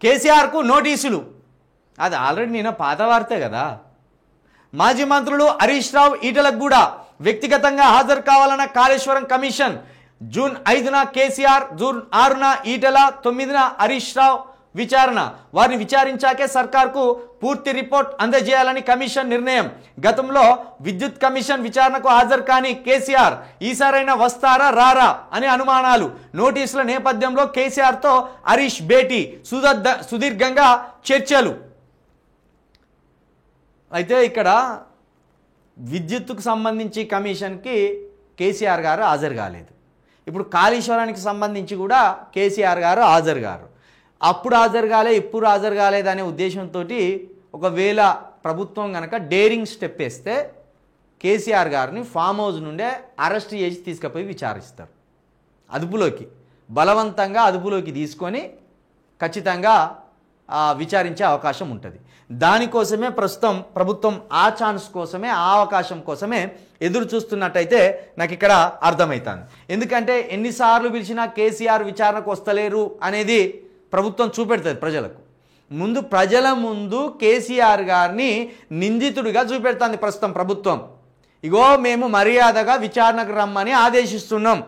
కేసీఆర్కు నోటీసులు. అది ఆల్రెడీ నిన్న పాత వార్తే కదా. మాజీ మంత్రులు హరీష్ రావు, ఈటలకు కూడా వ్యక్తిగతంగా హాజరు కావాలన్న కాళేశ్వరం కమిషన్. జూన్ 5న కేసీఆర్, జూన్ 6న ఈటల, 9న హరీష్ రావు విచారణ. వారిని విచారించాకే సర్కార్కు పూర్తి రిపోర్ట్ అందజేయాలని కమిషన్ నిర్ణయం. గతంలో విద్యుత్ కమిషన్ విచారణకు హాజరు కాని కేసీఆర్ ఈసారైనా వస్తారా రారా అనే అనుమానాలు. నోటీసుల నేపథ్యంలో కేసీఆర్తో హరీష్ భేటీ, సుదీర్ఘంగా చర్చలు. అయితే ఇక్కడ విద్యుత్తుకు సంబంధించి కమిషన్కి కేసీఆర్ గారు హాజరు కాలేదు. ఇప్పుడు కాళేశ్వరానికి సంబంధించి కూడా కేసీఆర్ గారు హాజరు గారు. అప్పుడు హాజరు కాలే, ఇప్పుడు హాజరు కాలేదనే ఉద్దేశంతో ఒకవేళ ప్రభుత్వం కనుక డేరింగ్ స్టెప్ వేస్తే కేసీఆర్ గారిని ఫామ్ హౌస్ నుండే అరెస్ట్ చేసి తీసుకుపోయి విచారిస్తారు. అదుపులోకి బలవంతంగా అదుపులోకి తీసుకొని ఖచ్చితంగా విచారించే అవకాశం ఉంటుంది. దానికోసమే ప్రస్తుతం ప్రభుత్వం ఆ ఛాన్స్ కోసమే, ఆ అవకాశం కోసమే ఎదురు చూస్తున్నట్టయితే నాకు ఇక్కడ అర్థమవుతుంది. ఎందుకంటే ఎన్నిసార్లు పిలిచినా కేసీఆర్ విచారణకు వస్తలేరు అనేది ప్రభుత్వం చూపెడుతుంది ప్రజలకు. ప్రజల ముందు కేసీఆర్ గారిని నిందితుడిగా చూపెడుతుంది ప్రస్తుతం ప్రభుత్వం. ఇగో మేము మర్యాదగా విచారణకు రమ్మని ఆదేశిస్తున్నాం,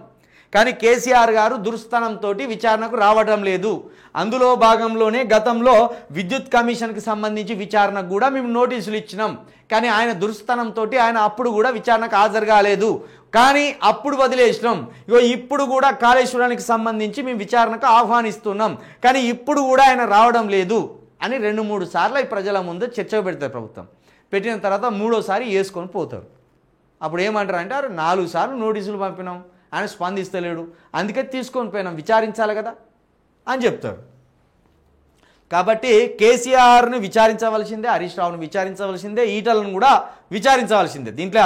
కానీ కేసీఆర్ గారు దుర్స్థానంతో విచారణకు రావడం లేదు. అందులో భాగంలోనే గతంలో విద్యుత్ కమిషన్కి సంబంధించి విచారణకు కూడా మేము నోటీసులు ఇచ్చినాం, కానీ ఆయన దుర్స్థానంతో ఆయన అప్పుడు కూడా విచారణకు హాజరు కాలేదు. కానీ అప్పుడు వదిలేసినాం. ఇగో ఇప్పుడు కూడా కాళేశ్వరానికి సంబంధించి మేము విచారణకు ఆహ్వానిస్తున్నాం, కానీ ఇప్పుడు కూడా ఆయన రావడం లేదు అని 2-3 సార్లు ఈ ప్రజల ముందు చర్చ పెడతారు ప్రభుత్వం. పెట్టిన తర్వాత 3వసారి వేసుకొని పోతారు. అప్పుడు ఏమంటారు అంటే 4 సార్లు నోటీసులు పంపినాం, ఆయన స్పందిస్తలేడు, అందుకే తీసుకొని పోయినాం, విచారించాలి కదా అని చెప్తారు. కాబట్టి కేసీఆర్ను విచారించవలసిందే, హరీష్ రావును విచారించవలసిందే, ఈటలను కూడా విచారించవలసిందే. దీంట్లో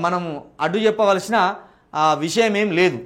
మనము అడ్డు చెప్పవలసిన విషయం ఏం లేదు.